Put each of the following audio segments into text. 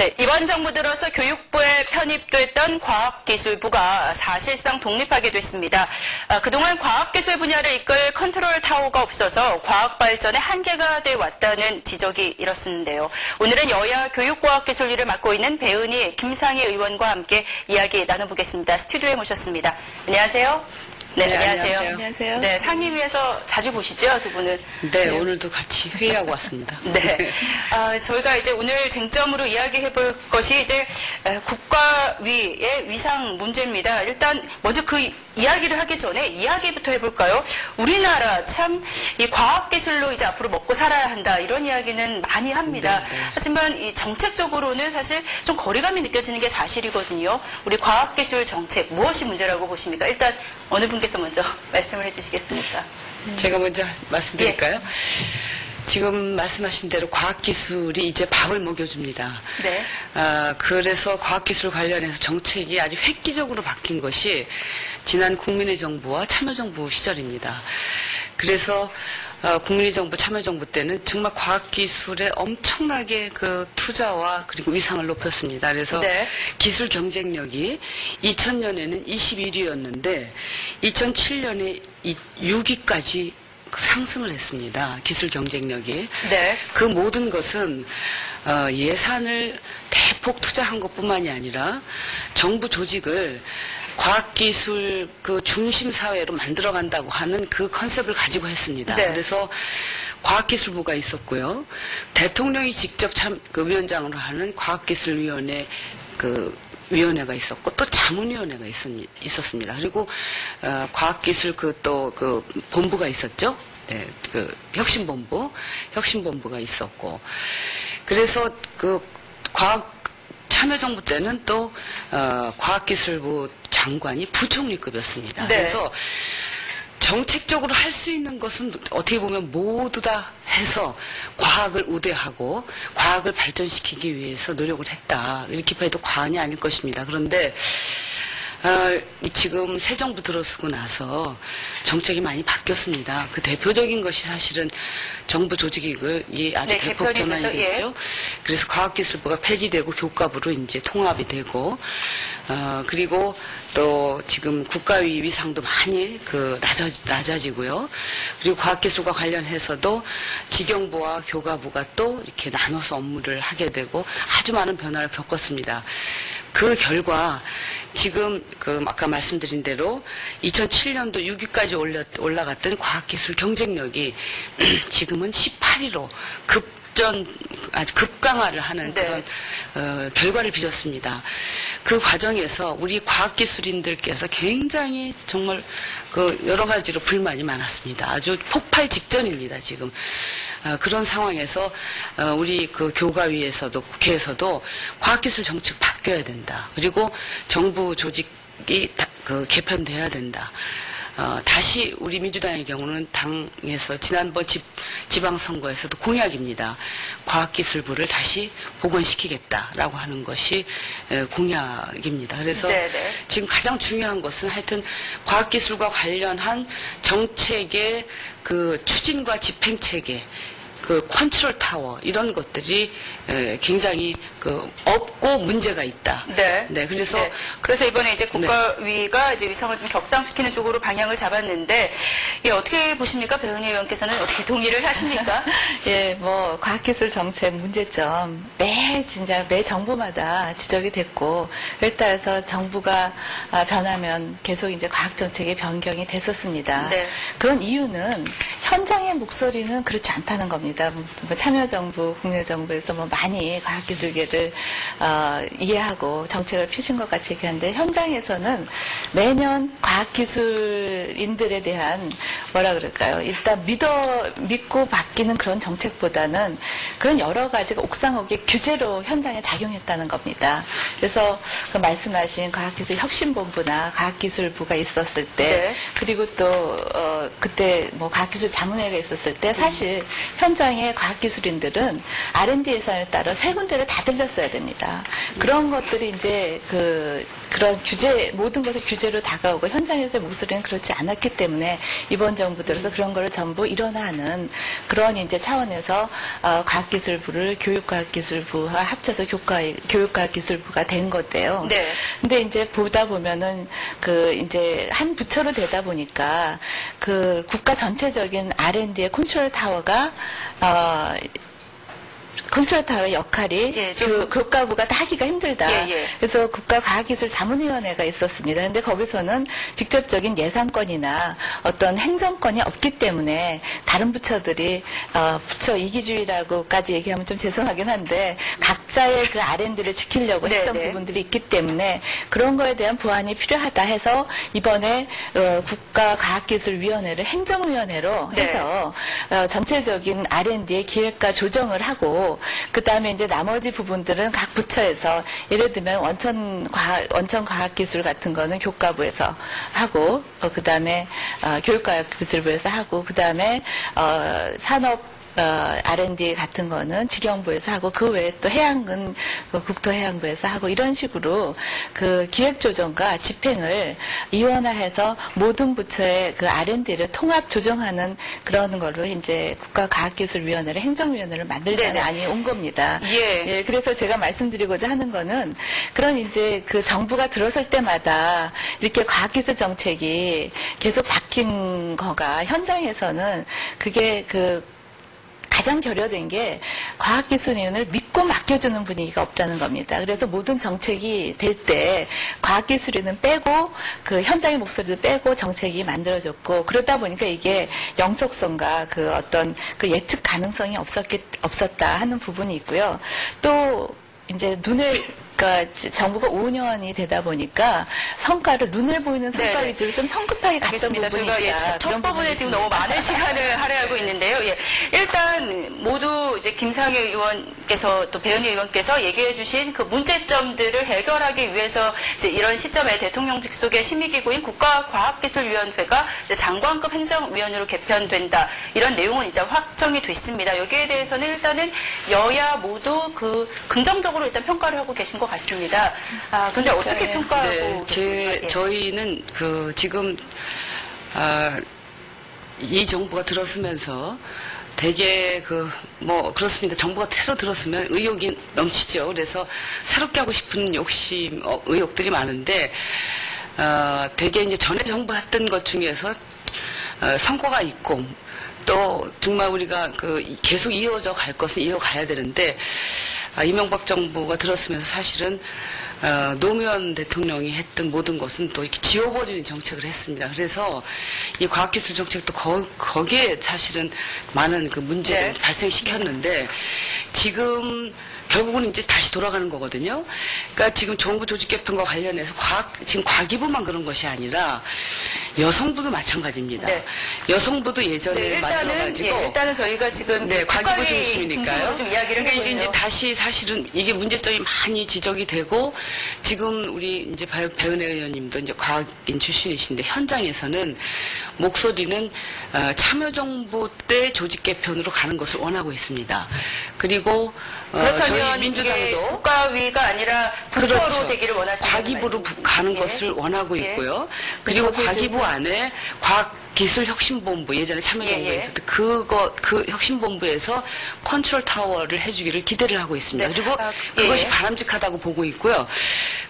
네, 이번 정부 들어서 교육부에 편입됐던 과학기술부가 사실상 독립하게 됐습니다. 그동안 과학기술 분야를 이끌 컨트롤 타워가 없어서 과학 발전의 한계가 돼 왔다는 지적이 일었는데요. 오늘은 여야 교육과학기술위를 맡고 있는 배은희, 김상희 의원과 함께 이야기 나눠보겠습니다. 스튜디오에 모셨습니다. 안녕하세요. 네, 안녕하세요. 안녕하세요. 네, 상임위에서 자주 보시죠, 두 분은? 네, 오늘도 같이 회의하고 왔습니다. 네. 저희가 이제 오늘 쟁점으로 이야기해 볼 것이 이제 국가위의 위상 문제입니다. 일단 먼저 그 이야기를 하기 전에 이야기부터 해볼까요? 우리나라 참 이 과학기술로 이제 앞으로 먹고 살아야 한다 이런 이야기는 많이 합니다. 네. 하지만 이 정책적으로는 사실 좀 거리감이 느껴지는 게 사실이거든요. 우리 과학기술 정책 무엇이 문제라고 보십니까? 일단 어느 분께서 먼저 말씀을 해주시겠습니까? 제가 먼저 말씀드릴까요? 지금 말씀하신 대로 과학기술이 이제 밥을 먹여줍니다. 네. 그래서 과학기술 관련해서 정책이 아주 획기적으로 바뀐 것이 지난 국민의 정부와 참여정부 시절입니다. 그래서 국민의 정부, 참여정부 때는 정말 과학기술에 엄청나게 그 투자와 그리고 위상을 높였습니다. 그래서 네. 기술 경쟁력이 2000년에는 21위였는데 2007년에 6위까지 상승을 했습니다. 기술 경쟁력이. 네. 그 모든 것은 예산을 대폭 투자한 것뿐만이 아니라 정부 조직을 과학기술 그 중심 사회로 만들어간다고 하는 그 컨셉을 가지고 했습니다. 네. 그래서 과학기술부가 있었고요. 대통령이 직접 그 위원장으로 하는 과학기술위원회 위원회가 있었고 또 자문위원회가 있었습니다. 그리고 과학기술 그 본부가 있었죠. 네, 그 혁신본부가 있었고 그래서 그 참여정부 때는 또 과학기술부 장관이 부총리급이었습니다. 네. 그래서 정책적으로 할 수 있는 것은 어떻게 보면 모두 다 해서 과학을 우대하고 과학을 발전시키기 위해서 노력을 했다. 이렇게 봐도 과언이 아닐 것입니다. 그런데 지금 새 정부 들어서고 나서 정책이 많이 바뀌었습니다. 그 대표적인 것이 사실은 정부 조직이 아주 네, 대폭 전환이 개편이면서, 됐죠. 그래서 과학기술부가 폐지되고 교과부로 이제 통합이 되고 그리고 또 지금 국가위 위상도 많이 낮아지고요. 그리고 과학기술과 관련해서도 직영부와 교과부가 또 이렇게 나눠서 업무를 하게 되고 아주 많은 변화를 겪었습니다. 그 결과 지금 아까 말씀드린 대로 2007년도 6위까지 올라갔던 과학기술 경쟁력이 지금은 18위로 아주 급강화를 하는 네. 그런 결과를 빚었습니다. 그 과정에서 우리 과학기술인들께서 굉장히 정말 여러 가지로 불만이 많았습니다. 아주 폭발 직전입니다, 지금. 그런 상황에서 우리 교과위에서도 국회에서도 과학기술 정책 바뀌어야 된다. 그리고 정부 조직이 개편돼야 된다. 다시 우리 민주당의 경우는 당에서 지난번 지방선거에서도 공약입니다. 과학기술부를 다시 복원시키겠다라고 하는 것이 공약입니다. 그래서 네네. 지금 가장 중요한 것은 하여튼 과학기술과 정책의 추진과 집행체계 컨트롤 타워 이런 것들이 굉장히 없고 문제가 있다. 네. 네. 그래서 이번에 이제 국가위가 이제 위상을 좀 격상시키는 쪽으로 방향을 잡았는데 어떻게 보십니까? 배은희 의원께서는 어떻게 동의를 하십니까? 예, 과학기술 정책 문제점 매 정부마다 지적이 됐고 그에 따라서 정부가 변하면 계속 이제 과학 정책의 변경이 됐었습니다. 네. 그런 이유는 현장의 목소리는 그렇지 않다는 겁니다. 참여정부, 국내정부에서 많이 과학기술계를 이해하고 정책을 펴신 것 같이 얘기하는데 현장에서는 매년 과학기술인들에 대한 일단 믿고 맡기는 그런 정책보다는 그런 여러 가지가 옥상옥의 규제로 현장에 작용했다는 겁니다. 그래서 말씀하신 과학기술 혁신본부나 과학기술부가 있었을 때 네. 그리고 또 그때 과학기술 자문회가 있었을 때 사실 현장 현장의 과학기술인들은 R&D 예산을 따라 세 군데를 다 들렸어야 됩니다. 그런 것들이 이제 그런 규제, 모든 것을 규제로 다가오고 현장에서의 목소리는 그렇지 않았기 때문에 이번 정부 들어서 그런 거를 전부 일어나는 그런 이제 차원에서 과학기술부를 교육과학기술부와 합쳐서 교육과학기술부가 된 건데요. 네. 근데 이제 보다 보면은 이제 한 부처로 되다 보니까 국가 전체적인 R&D의 컨트롤 타워가 컨트롤 타워의 역할이 예, 좀 교과부가 다 하기가 힘들다. 예, 예. 그래서 국가과학기술자문위원회가 있었습니다. 그런데 거기서는 직접적인 예산권이나 어떤 행정권이 없기 때문에 다른 부처들이 부처 이기주의라고까지 얘기하면 좀 죄송하긴 한데 각자의 그 R&D를 지키려고 네, 했던 네. 부분들이 있기 때문에 그런 거에 대한 보완이 필요하다 해서 이번에 국가과학기술위원회를 행정위원회로 네. 해서 전체적인 R&D의 기획과 조정을 하고 그 다음에 이제 나머지 부분들은 각 부처에서 예를 들면 원천과학기술 같은 거는 교과부에서 하고 그 다음에 교육과학기술부에서 하고 그 다음에 산업 R&D 같은 거는 직영부에서 하고 그 외에 또 해양은 국토해양부에서 하고 이런 식으로 그 기획조정과 집행을 이원화해서 모든 부처의 그 R&D를 통합 조정하는 그런 걸로 이제 국가과학기술위원회를 행정위원회를 만들자는 네네. 안이 온 겁니다. 예. 그래서 제가 말씀드리고자 하는 거는 그런 이제 그 정부가 들어설 때마다 이렇게 과학기술 정책이 계속 바뀐 거가 현장에서는 그게 가장 결여된 게 과학기술인을 믿고 맡겨주는 분위기가 없다는 겁니다. 그래서 모든 정책이 될 때 과학기술인은 빼고 그 현장의 목소리도 빼고 정책이 만들어졌고 그러다 보니까 이게 영속성과 그 어떤 그 예측 가능성이 없었다 하는 부분이 있고요. 또 이제 그러니까 정부가 5년이 되다 보니까 성과를 눈에 보이는 성과 네네. 위주로 좀 성급하게 갔던 알겠습니다. 부분이 저희가 있다. 첫 부분에 지금 너무 많은 시간을 할애하고 있는데요. 예. 일단 모두 이제 김상희 의원께서 또 배은희 의원께서 얘기해 주신 그 문제점들을 해결하기 위해서 이제 이런 시점에 대통령 직속의 심의기구인 국가과학기술위원회가 이제 장관급 행정위원회로 개편된다. 이런 내용은 이제 확정이 됐습니다. 여기에 대해서는 일단은 여야 모두 긍정적으로 일단 평가를 하고 계신 것 같습니다. 근데 어떻게 평가하고 계십니까? 저희는 지금 이 정부가 들었으면서 되게 그렇습니다. 정부가 새로 들었으면 의욕이 넘치죠. 그래서 새롭게 하고 싶은 욕심, 의욕들이 많은데 되게 이제 전에 정부 했던 것 중에서 성과가 있고 또 정말 우리가 계속 이어져 갈 것은 이어가야 되는데 이명박 정부가 들었으면서 사실은 노무현 대통령이 했던 모든 것은 또 이렇게 지워버리는 정책을 했습니다. 그래서 이 과학기술 정책도 거기에 사실은 많은 그 문제를 네. 발생시켰는데 지금 결국은 이제 다시 돌아가는 거거든요. 그러니까 지금 정부 조직 개편과 관련해서 지금 과기부만 그런 것이 아니라 여성부도 마찬가지입니다. 네. 여성부도 예전에 일단은 만들어가지고 일단은 저희가 지금 과기부 중심이니까요. 좀 이야기를 그러니까 이게 해보네요. 이제 다시 사실은 이게 문제점이 많이 지적이 되고 지금 우리 이제 배은혜 의원님도 이제 과학인 출신이신데 현장에서는 목소리는 참여정부 때 조직 개편으로 가는 것을 원하고 있습니다. 그리고 그렇다면 저희 민주당도 이게 국가위가 아니라 부처로 그렇죠. 되기를 원하시는 과기부로 가는 예. 것을 원하고 예. 있고요. 그리고 과기부 안에 과학기술혁신본부 예전에 참여정부에 예, 예. 있을 때 그 혁신본부에서 컨트롤 타워를 해주기를 기대를 하고 있습니다. 네. 그리고 예. 그것이 바람직하다고 보고 있고요.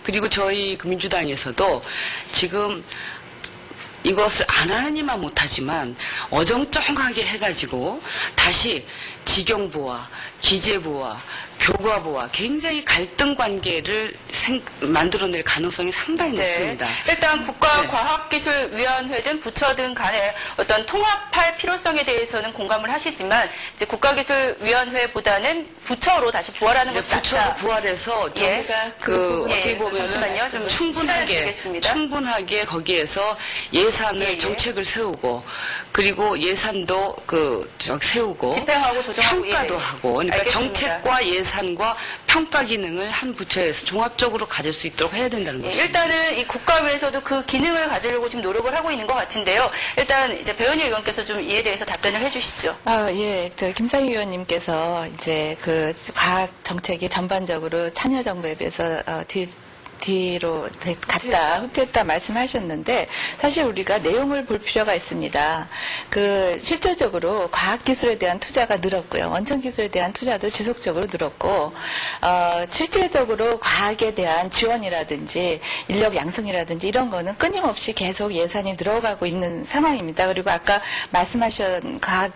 그리고 저희 민주당에서도 지금 이것을 안 하느니만 못하지만 어정쩡하게 해가지고 다시 직영부와 기재부와 교과부와 굉장히 갈등 관계를 만들어낼 가능성이 상당히 높습니다. 일단 국가과학기술위원회든 부처든 간에 어떤 통합할 필요성에 대해서는 공감을 하시지만 이제 국가기술위원회보다는 부처로 다시 부활하는 것이 부처로 낫다. 부활해서 좀 예. 어떻게 보면 잠시만요. 좀 시간을 드리겠습니다. 충분하게 거기에서 예산을 정책을 세우고 그리고 예산도 세우고 집행하고 조정하고 평가도 하고 그러니까 알겠습니다. 정책과 예산 예산과 평가 기능을 한 부처에서 종합적으로 가질 수 있도록 해야 된다는 예, 것입니다. 일단은 이 국가위에서도 그 기능을 가지려고 지금 노력을 하고 있는 것 같은데요. 일단 이제 배현희 의원께서 좀 이에 대해서 답변을 해주시죠. 예, 김상희 의원님께서 이제 그 과학 정책이 전반적으로 참여정부에 비해서 뒤로 갔다, 후퇴했다 말씀하셨는데, 사실 우리가 내용을 볼 필요가 있습니다. 실질적으로 과학기술에 대한 투자가 늘었고요. 원천기술에 대한 투자도 지속적으로 늘었고, 실질적으로 과학에 대한 지원이라든지, 인력 양성이라든지 이런 거는 끊임없이 계속 예산이 늘어가고 있는 상황입니다. 그리고 아까 말씀하신 과학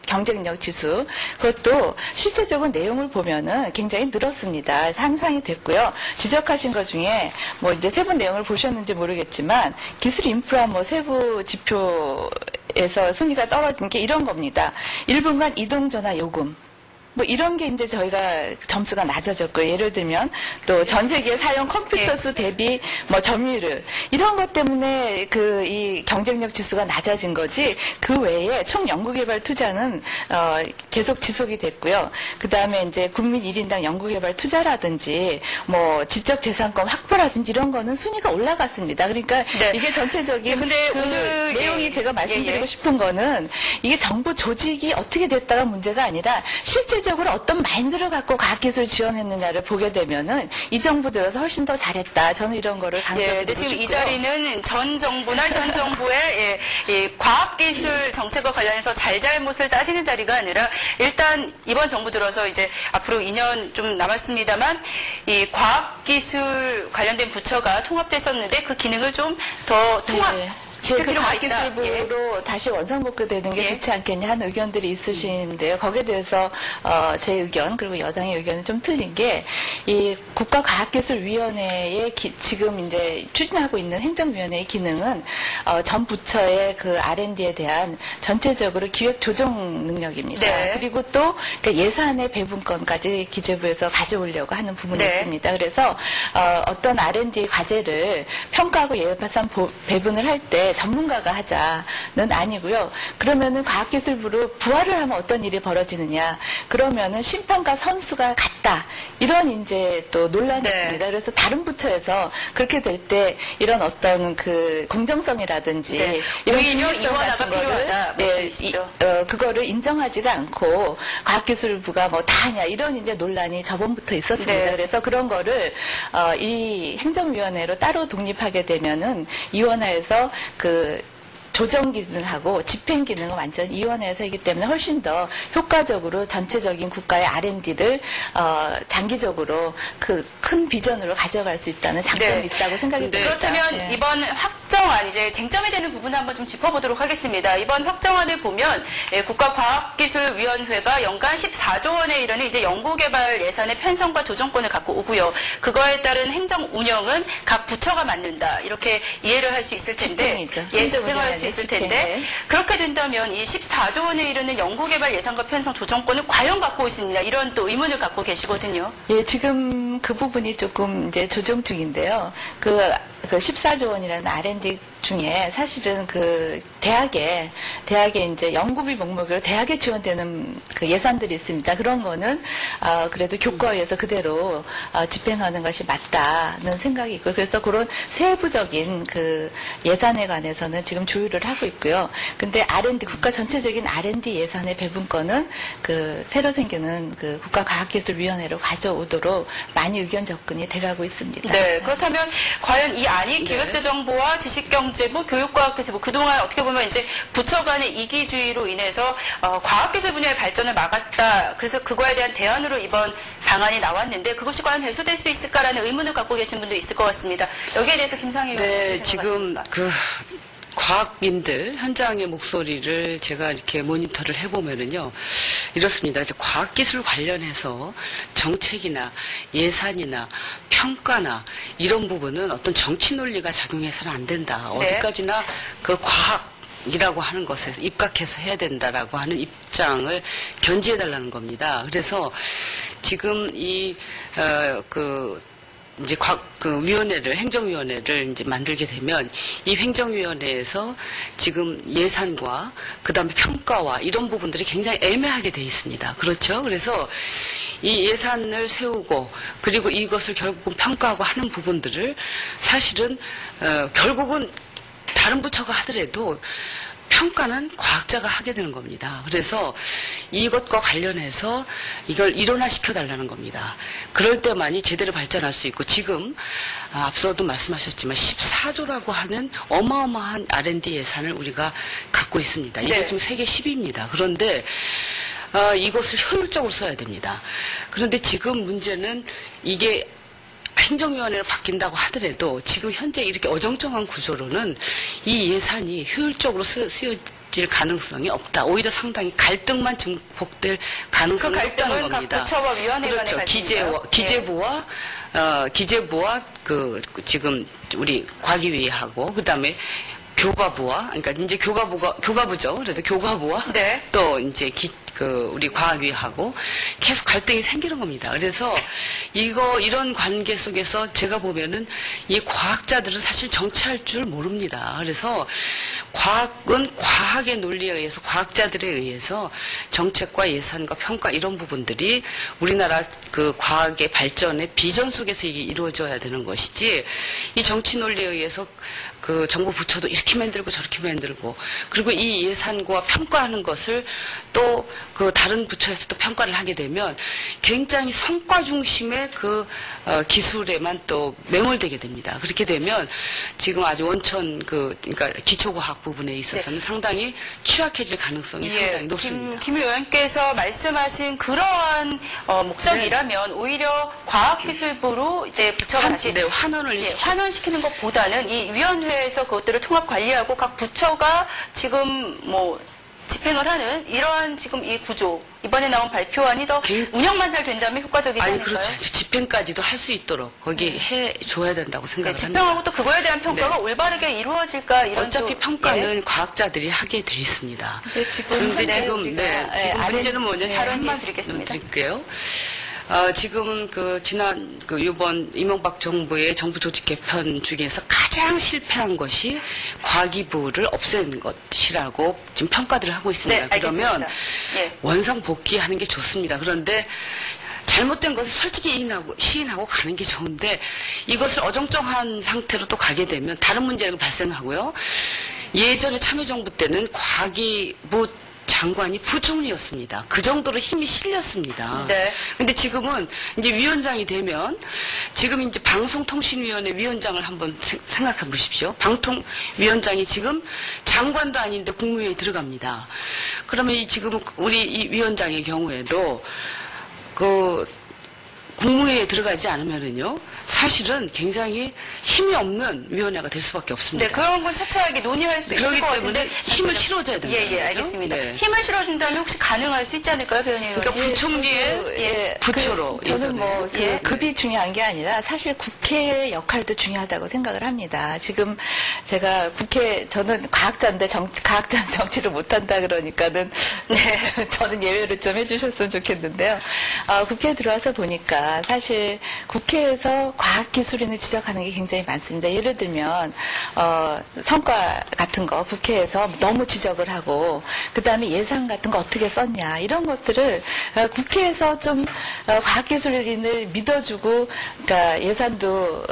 경쟁력 지수, 그것도 실제적으로 내용을 보면은 굉장히 늘었습니다. 상상이 됐고요. 지적하신 것 중에 뭐 이제 세부 내용을 보셨는지 모르겠지만 기술 인프라 뭐 세부 지표에서 순위가 떨어진 게 이런 겁니다. 1분간 이동 전화 요금. 뭐 이런 게 이제 저희가 점수가 낮아졌고요. 예를 들면 또 전 세계 사용 컴퓨터 수 대비 뭐 점유율 이런 것 때문에 이 경쟁력 지수가 낮아진 거지, 그 외에 총 연구개발 투자는 계속 지속이 됐고요. 그 다음에 이제 국민 1인당 연구개발 투자라든지 뭐 지적재산권 확보라든지 이런 거는 순위가 올라갔습니다. 그러니까 네. 이게 전체적인 근데 오늘 내용이 제가 말씀드리고 싶은 거는 이게 정부 조직이 어떻게 됐다가 문제가 아니라 실제적으로 어떤 마인드를 갖고 과학기술 지원했느냐를 보게 되면은 이 정부 들어서 훨씬 더 잘했다. 저는 이런 거를 강조드리고 지금 싶고요. 이 자리는 전 정부나 현 정부의 이 과학기술 정책과 관련해서 잘잘못을 따지는 자리가 아니라, 일단 이번 정부 들어서 이제 앞으로 2년 좀 남았습니다만 이 과학기술 관련된 부처가 통합됐었는데 그 기능을 좀 더 시킬 필요가 있다. 과학기술부로 다시 원상복구되는 게 좋지 않겠냐 하는 의견들이 있으신데요. 거기에 대해서 제 의견 그리고 여당의 의견은 좀 틀린 게, 이 국가과학기술위원회의 지금 이제 추진하고 있는 행정위원회의 기능은 전 부처의 그 R&D에 대한 전체적으로 기획 조정 능력입니다. 네. 그리고 또 예산의 배분권까지 기재부에서 가져오려고 하는 부분이 네. 있습니다. 그래서 어떤 R&D 과제를 평가하고 예산 배분을 할 때 전문가가 하자는 아니고요. 그러면은 과학기술부로 부활을 하면 어떤 일이 벌어지느냐. 그러면은 심판과 선수가 같다. 이런 이제 또 논란이 네. 있습니다. 그래서 다른 부처에서 그렇게 될 때 이런 어떤 공정성이라든지 이런 오히려 중립성 이원화가 같은 거를 필요하다 말씀이시죠. 그거를 인정하지가 않고 과학기술부가 뭐 다 하냐 이런 이제 논란이 저번부터 있었습니다. 네. 그래서 그런 거를 이 행정위원회로 따로 독립하게 되면은 이원화에서 조정 기능하고 집행 기능은 완전 이원해서 이기 때문에 훨씬 더 효과적으로 전체적인 국가의 R&D를 장기적으로 큰 비전으로 가져갈 수 있다는 장점이 있다고 생각이 듭니다. 그렇다면 이번 확정안, 이제 쟁점이 되는 부분을 한번 좀 짚어보도록 하겠습니다. 이번 확정안을 보면 국가과학기술위원회가 연간 14조 원에 이르는 이제 연구개발 예산의 편성과 조정권을 갖고 오고요. 그거에 따른 행정 운영은 각 부처가 맡는다. 이렇게 이해를 할 수 있을 텐데, 집행이죠. 집행을 할 수 있을 텐데, 그렇게 된다면 이 14조 원에 이르는 연구개발 예산과 편성 조정권을 과연 갖고 올 수 있느냐, 이런 또 의문을 갖고 계시거든요. 예, 지금 그 부분이 조금 이제 조정 중인데요. 그 14조 원이라는 R&D 중에 사실은 대학에 이제 연구비 목록으로 대학에 지원되는 예산들이 있습니다. 그런 거는 그래도 교과위에서 그대로 집행하는 것이 맞다는 생각이 있고, 그래서 그런 세부적인 예산에 관해서는 지금 조율을 하고 있고요. 근데 R&D 국가 전체적인 R&D 예산의 배분권은 새로 생기는 국가과학기술위원회로 가져오도록 많이 의견 접근이 돼가고 있습니다. 네, 그렇다면 과연 이 안이 기획재정부와 지식경제부, 교육과학기술부, 그동안 어떻게 보면 이제 부처 간의 이기주의로 인해서 과학기술 분야의 발전을 막았다. 그래서 그거에 대한 대안으로 이번 방안이 나왔는데, 그것이 과연 해소될 수 있을까라는 의문을 갖고 계신 분도 있을 것 같습니다. 여기에 대해서 김상희 의원님. 네, 지금 과학인들 현장의 목소리를 제가 이렇게 모니터를 해보면은요, 이렇습니다. 과학기술 관련해서 정책이나 예산이나 평가나 이런 부분은 어떤 정치 논리가 작용해서는 안 된다. 네. 어디까지나 과학이라고 하는 것에 입각해서 해야 된다라고 하는 입장을 견지해달라는 겁니다. 그래서 지금 이제 그 위원회를, 행정위원회를 이제 만들게 되면 이 행정위원회에서 지금 예산과 그 다음에 평가와 이런 부분들이 굉장히 애매하게 돼 있습니다. 그렇죠? 그래서 이 예산을 세우고 그리고 이것을 결국은 평가하고 하는 부분들을 사실은 결국은 다른 부처가 하더라도 평가는 과학자가 하게 되는 겁니다. 그래서 이것과 관련해서 이걸 일원화시켜달라는 겁니다. 그럴 때만이 제대로 발전할 수 있고 지금 앞서도 말씀하셨지만 14조라고 하는 어마어마한 R&D 예산을 우리가 갖고 있습니다. 이게 네. 지금 세계 10위입니다. 그런데 이것을 효율적으로 써야 됩니다. 그런데 지금 문제는 이게 행정위원회를 바뀐다고 하더라도 지금 현재 이렇게 어정쩡한 구조로는 이 예산이 효율적으로 쓰여질 가능성이 없다. 오히려 상당히 갈등만 증폭될 가능성이 없다는 겁니다. 각 부처와 위원회 간의 그렇죠. 기재부와 그 지금 우리 과기위하고 그다음에 교과부와 그러니까 이제 교과부죠. 그래도 교과부와 네. 또 이제 우리 과학위하고 계속 갈등이 생기는 겁니다. 그래서 이런 관계 속에서 제가 보면은 이 과학자들은 사실 정치할 줄 모릅니다. 그래서 과학은 과학의 논리에 의해서 과학자들에 의해서 정책과 예산과 평가 이런 부분들이 우리나라 그 과학의 발전의 비전 속에서 이게 이루어져야 되는 것이지 이 정치 논리에 의해서 그 정부 부처도 이렇게 만들고 저렇게 만들고 그리고 이 예산과 평가하는 것을 또 그 다른 부처에서 또 평가를 하게 되면 굉장히 성과 중심의 그 기술에만 또 매몰되게 됩니다. 그렇게 되면 지금 아주 원천 그러니까 기초과학 부분에 있어서는 네. 상당히 취약해질 가능성이 상당히 높습니다. 김 의원께서 말씀하신 그러한 목적이라면 오히려 과학기술부로 이제 부처가 다시 환원시키는 것보다는 이 위원회에서 그것들을 통합 관리하고 각 부처가 지금 집행을 하는 이러한 지금 이 구조 이번에 나온 발표안이 더 운영만 잘 된다면 효과적이지 않을까요? 그렇죠. 집행까지도 할 수 있도록 거기 해줘야 된다고 생각합니다. 집행하고 또 그거에 대한 평가가 올바르게 이루어질까 이런 어차피 평가는 과학자들이 하게 돼 있습니다. 그런데 지금 문제는 뭐냐? 한 말씀 드릴게요. 지금 이번 이명박 정부의 정부 조직 개편 중에서 가장 실패한 것이 과기부를 없앤 것이라고 지금 평가들을 하고 있습니다. 네, 그러면 원상 복귀하는 게 좋습니다. 그런데 잘못된 것을 솔직히 시인하고 가는 게 좋은데 이것을 어정쩡한 상태로 또 가게 되면 다른 문제가 발생하고요. 예전에 참여정부 때는 과기부 장관이 부총리였습니다. 그 정도로 힘이 실렸습니다. 네. 근데 지금은 이제 위원장이 되면 지금 이제 방송통신위원회 위원장을 한번 생각해 보십시오. 방통위원장이 지금 장관도 아닌데 국무회의에 들어갑니다. 그러면 지금 우리 이 위원장의 경우에도 국무회의에 들어가지 않으면은요, 사실은 굉장히 힘이 없는 위원회가 될 수밖에 없습니다. 네, 그런 건 차차하게 논의할 수 있을 것 같은데 힘을 실어줘야 된다. 예, 알겠습니다. 네. 힘을 실어준다면 혹시 가능할 수 있지 않을까요, 배우님? 그러니까 부총리의 부처로. 저는 급이 중요한 게 아니라 사실 국회의 역할도 중요하다고 생각을 합니다. 지금 제가 저는 과학자인데 과학자는 정치를 못한다 그러니까는 저는 예외를 좀 해주셨으면 좋겠는데요. 국회에 들어와서 보니까 사실 국회에서 과학기술인을 지적하는 게 굉장히 많습니다. 예를 들면 성과 같은 거 국회에서 너무 지적을 하고 그 다음에 예산 같은 거 어떻게 썼냐 이런 것들을 국회에서 좀 과학기술인을 믿어주고 그러니까 예산도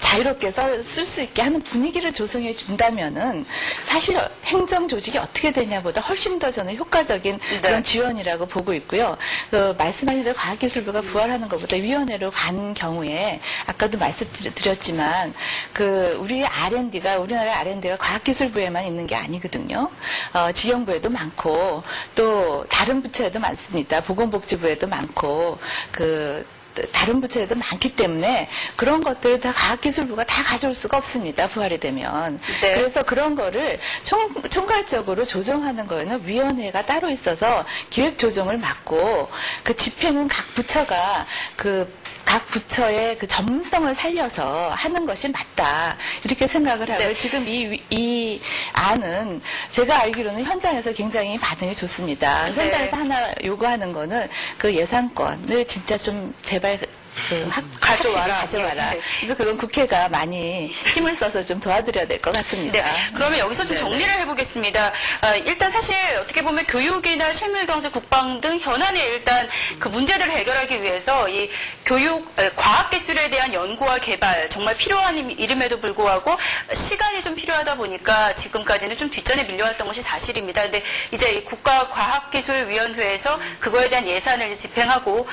자유롭게 쓸 수 있게 하는 분위기를 조성해 준다면은 사실 행정 조직이 어떻게 되냐보다 훨씬 더 저는 효과적인 그런 지원이라고 보고 있고요. 말씀하신 대로 과학기술부가 부활하는 것보다 위원회로 간 경우에 아까도 말씀드렸지만 우리나라 R&D가 과학기술부에만 있는 게 아니거든요. 지경부에도 많고 또 다른 부처에도 많습니다. 보건복지부에도 많고 다른 부처에도 많기 때문에 그런 것들을 다 과학기술부가 다 가져올 수가 없습니다. 부활이 되면. 네. 그래서 그런 거를 총괄적으로 조정하는 거는 위원회가 따로 있어서 기획조정을 맡고 그 집행은 각 부처가 각 부처의 그 전문성을 살려서 하는 것이 맞다. 이렇게 생각을 하고 지금 이 안은 제가 알기로는 현장에서 굉장히 반응이 좋습니다. 현장에서 하나 요구하는 거는 그 예산권을 진짜 좀 제발 가져와라. 가져와라. 그래서 그건 국회가 많이 힘을 써서 좀 도와드려야 될 것 같습니다. 네, 그러면 여기서 좀 정리를 해보겠습니다. 일단 사실 어떻게 보면 교육이나 실밀경제, 국방 등 현안에 일단 그 문제들을 해결하기 위해서 이 교육, 과학기술에 대한 연구와 개발 정말 필요한 일임에도 불구하고 시간이 좀 필요하다 보니까 지금까지는 좀 뒷전에 밀려왔던 것이 사실입니다. 근데 이제 이 국가과학기술위원회에서 그거에 대한 예산을 집행하고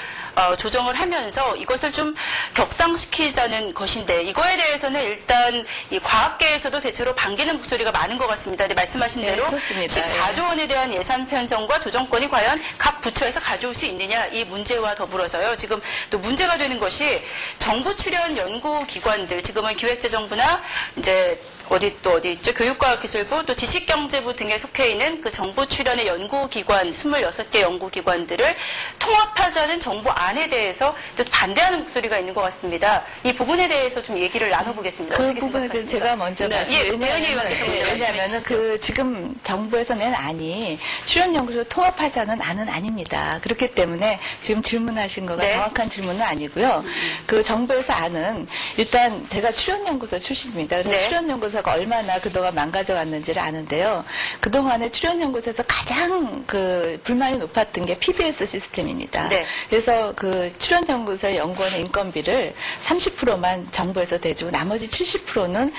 조정을 하면서 이것을 좀 격상시키자는 것인데 이거에 대해서는 일단 이 과학계에서도 대체로 반기는 목소리가 많은 것 같습니다. 근데 말씀하신 네, 대로 그렇습니다. 14조 원에 대한 예산 편성과 조정권이 과연 각 부처에서 가져올 수 있느냐 이 문제와 더불어서요. 지금 또 문제가 되는 것이 정부 출연 연구기관들 지금은 기획재정부나 이제 어디 있죠? 교육과학기술부 또 지식경제부 등에 속해 있는 그 정부 출연의 연구기관 26개 연구기관들을 통합하자는 정부 안에 대해서 또 반대하는 목소리가 있는 것 같습니다. 이 부분에 대해서 좀 얘기를 나눠보겠습니다. 그 부분에 대해서 제가 먼저 왜냐하면 그 지금 정부에서 낸 안이 출연연구소 통합하자는 안은 아닙니다. 그렇기 때문에 지금 질문하신 거가 네. 정확한 질문은 아니고요. 그 정부에서 안은 일단 제가 출연연구소 출신입니다. 그래서 네. 출연연구소가 얼마나 그동안 망가져 왔는지를 아는데요. 그동안에 출연연구소에서 가장 그 불만이 높았던 게 PBS 시스템입니다. 네. 그래서 그 출연연구소 연구원의 인건비를 30%만 정부에서 대주고 나머지 70%는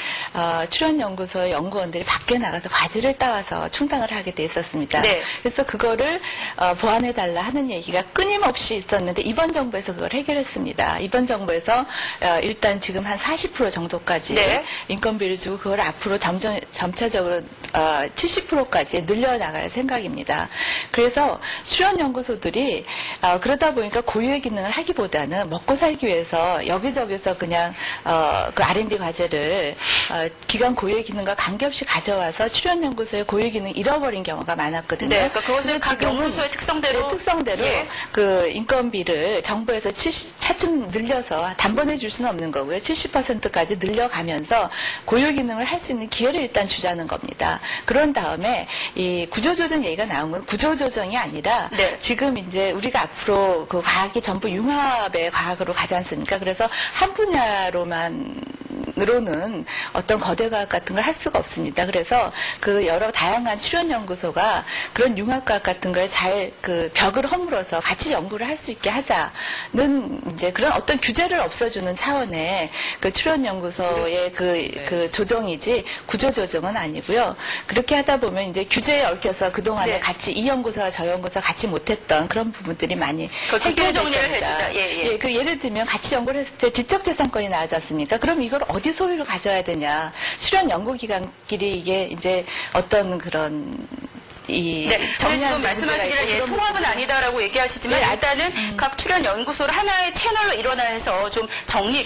출연연구소 연구원들이 밖에 나가서 과지를 따와서 충당을 하게 돼 있었습니다. 네. 그래서 그거를 보완해달라 하는 얘기가 끊임없이 있었는데 이번 정부에서 그걸 해결했습니다. 이번 정부에서 일단 지금 한 40% 정도까지 네. 인건비를 주고 그걸 앞으로 점차적으로 70%까지 늘려나갈 생각입니다. 그래서 출연연구소들이 그러다 보니까 고유의 기능을 하기보다는 먹고 살기 위해서 여기저기서 그냥 그 R&D 과제를 기관 고유의 기능과 관계없이 가져와서 출연연구소의 고유의 기능 잃어버린 경우가 많았거든요. 네, 그러니까 그것을 각 연구소의 특성대로 예. 그 인건비를 정부에서 차츰 늘려서 단번에 줄 수는 없는 거고요. 70%까지 늘려가면서 고유 기능을 할 수 있는 기회를 일단 주자는 겁니다. 그런 다음에 이 구조조정 얘기가 나온 건 구조조정이 아니라 네. 지금 이제 우리가 앞으로 그 과학이 전부 융합의 과학으로 가지 않습니까? 그래서 한 분야로는 어떤 거대 과학 같은 걸 할 수가 없습니다. 그래서 그 여러 다양한 출연연구소가 그런 융합과학 같은 거에 잘 그 벽을 허물어서 같이 연구를 할 수 있게 하자는 이제 그런 어떤 규제를 없애주는 차원의 그 출연연구소의 그 조정이지 구조조정은 아니고요. 그렇게 하다 보면 이제 규제에 얽혀서 그동안에 네. 같이 이 연구소와 저 연구소 같이 못했던 그런 부분들이 많이 해결될 정리를 겁니다. 해주자. 예. 그 예를 들면 같이 연구를 했을 때 지적재산권이 나오지 않습니까? 그럼 이걸 어디 소유로 가져야 되냐? 출연 연구기관끼리 이게 이제 어떤 그런 네, 저는 지금 말씀하시기를 통합은 아니다라고 얘기하시지만 일단은 각 출연 연구소를 하나의 채널로 일원화해서 좀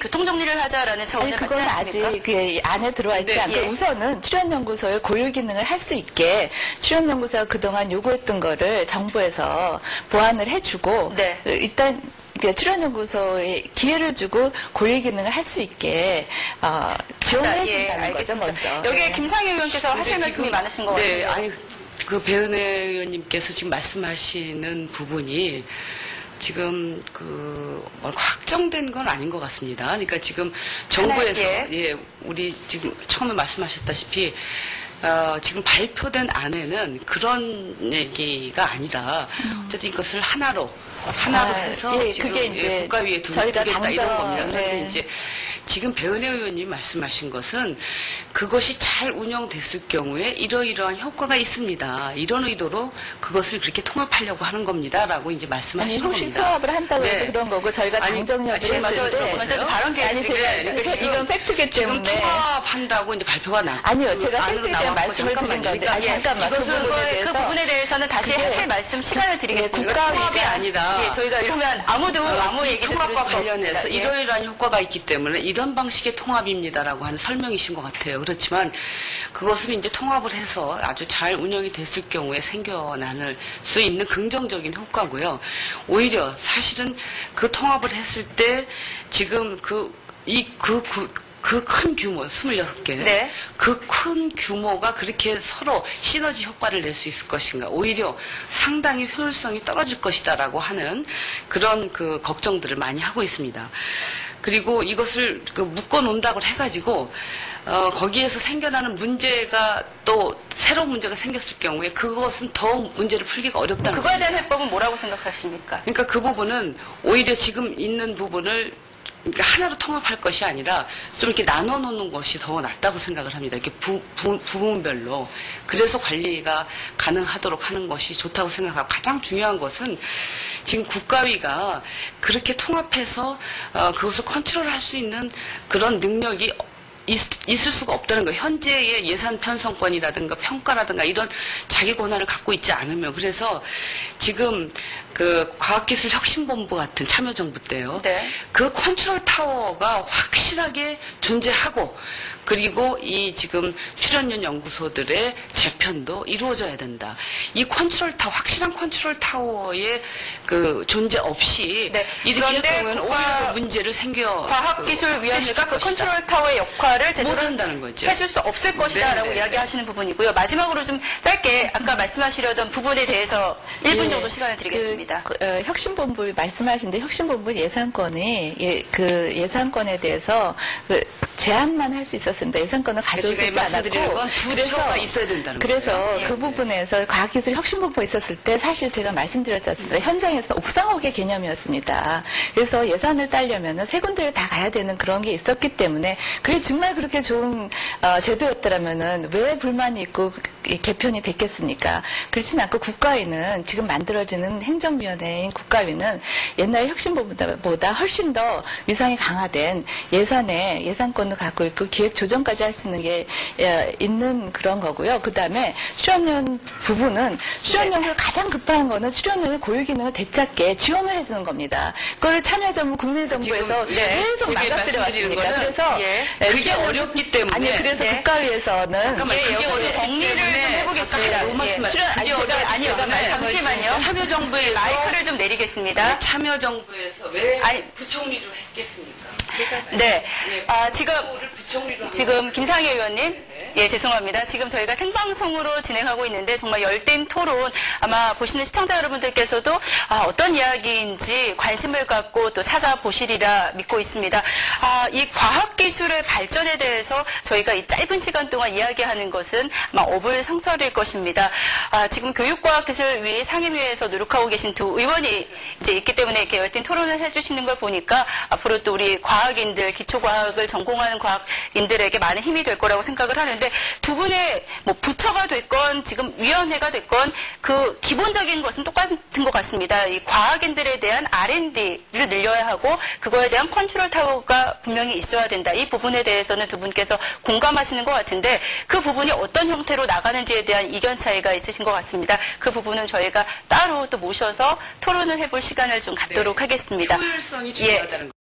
교통 정리를 하자라는 차원을 갖지 그건 않습니까? 아직 그 안에 들어와 있지 네, 않고 예. 우선은 출연연구소의 고유 기능을 할 수 있게 출연연구소가 그동안 요구했던 거를 정부에서 보완을 해주고 네. 일단 출연연구소에 기회를 주고 고유 기능을 할 수 있게 지원을 해준다는 거죠, 먼저. 여기에 네. 김상희 의원께서 하실 말씀이 많으신 것 같아요. 네, 아니 그 배은혜 의원님께서 지금 말씀하시는 부분이 지금 확정된 건 아닌 것 같습니다. 그러니까 지금 정부에서 우리 지금 처음에 말씀하셨다시피 지금 발표된 안에는 그런 얘기가 아니라 어쨌든 이것을 하나로 해서 지금 그게 이제 국가위에 두겠다 이런 겁니다. 그런데 네. 이제 지금 배은혜 의원님이 말씀하신 것은 그것이 잘 운영됐을 경우에 이러이러한 효과가 있습니다. 이런 의도로 그것을 그렇게 통합하려고 하는 겁니다라고 이제 말씀하시는 혹시 겁니다. 통합을 한다고 해서 네. 그런 거고 저희가 당정협의를 했을 때 먼저 발언 그러니까 지금 이건 팩트기 지금 때문에 통합한다고 이제 발표가 났고 아니요, 제가 안으로 팩트에 대한 나왔고 말씀을 드린 건데 잠깐만 그 부분에 대해서는 다시 하실 말씀 시간을 드리겠습니다. 통합이 아니라 저희가 이러면 아무 얘기 통합과 관련해서 예. 이러이러한 효과가 있기 때문에 이런 방식의 통합입니다라고 하는 설명이신 것 같아요. 그렇지만 그것을 이제 통합을 해서 아주 잘 운영이 됐을 경우에 생겨날 수 있는 긍정적인 효과고요. 오히려 사실은 그 통합을 했을 때 지금 그 큰 규모, 26개. 네. 그 큰 규모가 그렇게 서로 시너지 효과를 낼 수 있을 것인가. 오히려 상당히 효율성이 떨어질 것이다라고 하는 그런 그 걱정들을 많이 하고 있습니다. 그리고 이것을 묶어 놓는다고 해가지고, 거기에서 생겨나는 문제가 또 새로운 문제가 생겼을 경우에 그것은 더 문제를 풀기가 어렵다는 그거에 대한 겁니다. 해법은 뭐라고 생각하십니까? 그러니까 그 부분은 오히려 지금 있는 부분을 그러니까 하나로 통합할 것이 아니라 좀 이렇게 나눠 놓는 것이 더 낫다고 생각을 합니다. 이렇게 부분별로. 그래서 관리가 가능하도록 하는 것이 좋다고 생각하고 가장 중요한 것은 지금 국가위가 그렇게 통합해서 그것을 컨트롤할 수 있는 그런 능력이 있을 수가 없다는 거예요. 현재의 예산 편성권이라든가 평가라든가 이런 자기 권한을 갖고 있지 않으면. 그래서 지금 그 과학기술혁신본부 같은 참여정부 때요. 네. 그 컨트롤 타워가 확실하게 존재하고 그리고 이 지금 출연연 연구소들의 재편도 이루어져야 된다. 이 컨트롤 타워, 확실한 컨트롤 타워의 그 존재 없이 네. 이렇게 할 그런데 경우에는 오히려 더 문제를 과학기술위원회가 그 컨트롤 타워의 역할을 제대로 못한다는 거죠. 해줄 수 없을 것이다라고 네. 이야기하시는 부분이고요. 마지막으로 좀 짧게 아까 말씀하시려던 부분에 대해서 1분 정도 시간을 드리겠습니다. 혁신본부 말씀하신데 혁신본부 예산권이 그 예산권에 대해서 그 제한만 할 수 있었습니다. 예산권을 가져올 수 제가 있지 말씀드리는 않았고 건 부처가 있어야 된다는 그래서 거예요. 그 부분에서 과학기술혁신본부가 있었을 때 사실 제가 말씀드렸지 않습니까? 현장에서 옥상호의 개념이었습니다. 그래서 예산을 따려면 세 군데를 다 가야 되는 그런 게 있었기 때문에 그게 정말 그렇게 좋은 제도였더라면은 왜 불만이 있고 개편이 됐겠습니까? 그렇지는 않고 국가위는 지금 만들어지는 행정위원회인 국가위는 옛날 혁신본부보다 훨씬 더 위상이 강화된 예산권을 갖고 있고 기획 조정까지 할 수 있는 게 있는 그런 거고요. 그 다음에 출연연 부분은 출연연을 가장 급한 거는 출연연의 고유 기능을 되찾게 지원을 해주는 겁니다. 그걸 참여정부 국민정부에서 계속 망가뜨려 왔습니다. 그래서 그게 어렵기 때문에 아니 그래서 국가위에서는 잠깐만 그게 어렵기 정리를 때문에 좀 해보겠습니다. 잠시만요. 참여정부에서 마이크를 좀 내리겠습니다. 참여정부에서 왜 부총리를 했겠습니까? 네. 부총리로 지금 김상희 의원님, 예, 죄송합니다. 지금 저희가 생방송으로 진행하고 있는데 정말 열띤 토론, 아마 보시는 시청자 여러분들께서도 어떤 이야기인지 관심을 갖고 또 찾아보시리라 믿고 있습니다. 이 과학기술의 발전에 대해서 저희가 이 짧은 시간 동안 이야기하는 것은 아마 어불성설일 것입니다. 지금 교육과학기술위 상임위에서 노력하고 계신 두 의원이 이제 있기 때문에 이렇게 열띤 토론을 해주시는 걸 보니까 앞으로 또 우리 과학인들, 기초과학을 전공하는 과학인들에게 많은 힘이 될 거라고 생각을 하는데 두 분의 뭐 부처가 됐건 지금 위원회가 됐건 그 기본적인 것은 똑같은 것 같습니다. 이 과학인들에 대한 R&D를 늘려야 하고 그거에 대한 컨트롤 타워가 분명히 있어야 된다. 이 부분에 대해서는 두 분께서 공감하시는 것 같은데 그 부분이 어떤 형태로 나가는지에 대한 이견 차이가 있으신 것 같습니다. 그 부분은 저희가 따로 또 모셔서 토론을 해볼 시간을 좀 갖도록 하겠습니다. 효율성이 중요하다는